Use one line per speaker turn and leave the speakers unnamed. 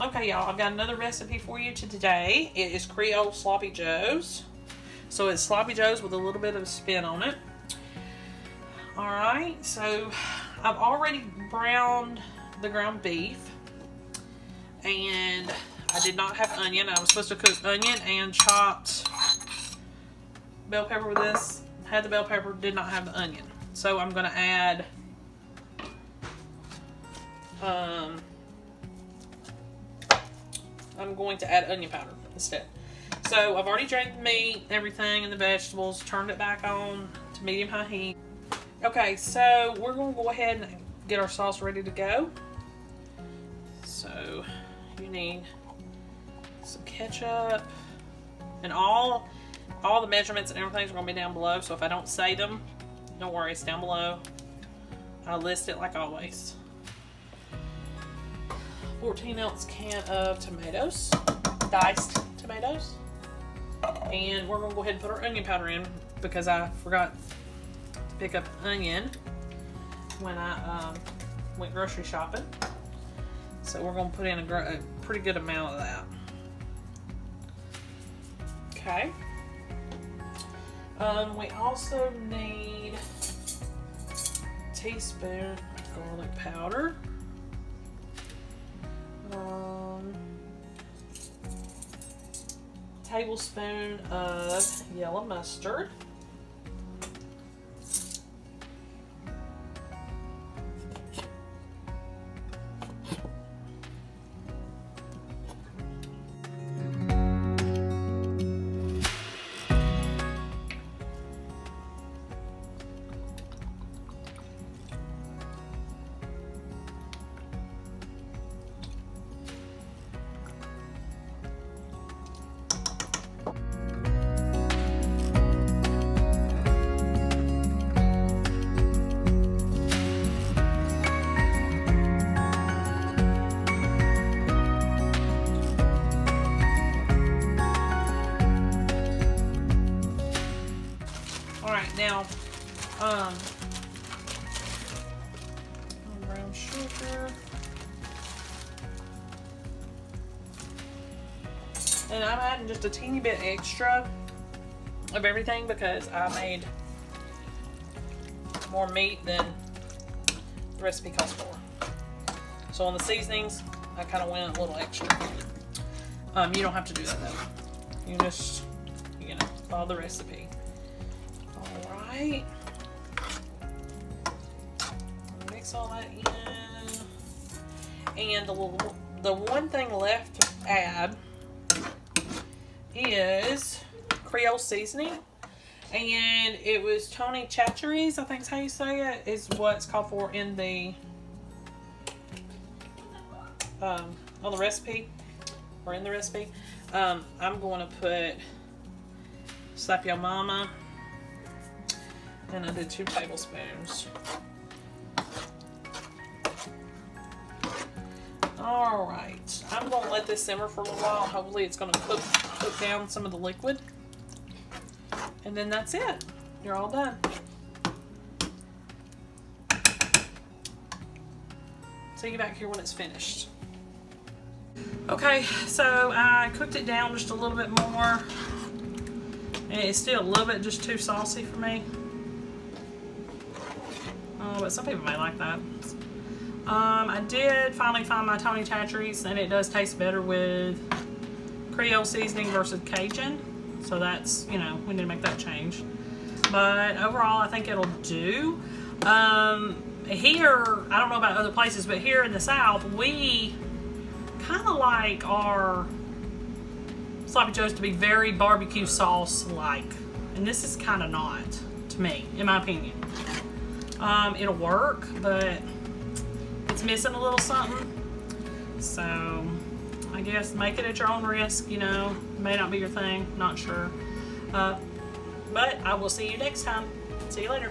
Okay, y'all, I've got another recipe for you today. It is Creole sloppy joes. So it's sloppy joes with a little bit of a spin on it. Alright, so I've already browned the ground beef. And I did not have onion. I was supposed to cook onion and chopped bell pepper with this. Had the bell pepper, did not have the onion. So I'm going to add onion powder instead. So I've already drained the meat, everything, and the vegetables, turned it back on to medium-high heat. Okay, so we're going to go ahead and get our sauce ready to go. So you need some ketchup, and all the measurements and everything are going to be down below, so if I don't say them, don't worry, it's down below. I'll list it like always. 14-ounce can of tomatoes, diced tomatoes. And we're going to go ahead and put our onion powder in because I forgot to pick up onion when I went grocery shopping. So we're going to put in a pretty good amount of that. Okay. We also need a teaspoon garlic powder. Tablespoon of yellow mustard. Now, brown sugar, and I'm adding just a teeny bit extra of everything because I made more meat than the recipe calls for. So on the seasonings, I kind of went a little extra. You don't have to do that though. You just, follow the recipe. Alright, mix all that in, and the one thing left to add is Creole seasoning, and it was Tony Chachere's, I think is how you say it, is what it's called for in the on the recipe, or in the recipe. I'm going to put Slap Your Mama. And I did 2 tablespoons. Alright, I'm going to let this simmer for a little while. Hopefully it's going to cook down some of the liquid. And then that's it. You're all done. See you back here when it's finished. Okay, so I cooked it down just a little bit more. And it's still a little bit just too saucy for me. But some people may like that. I did finally find my Tony Chachere's, and it does taste better with Creole seasoning versus Cajun. So that's, we need to make that change. But overall, I think it'll do. Here, I don't know about other places, but here in the South, we kind of like our sloppy joes to be very barbecue sauce-like. And this is kind of not, to me, in my opinion. It'll work, but it's missing a little something. So I guess make it at your own risk, may not be your thing, not sure. But I will see you next time. See you later.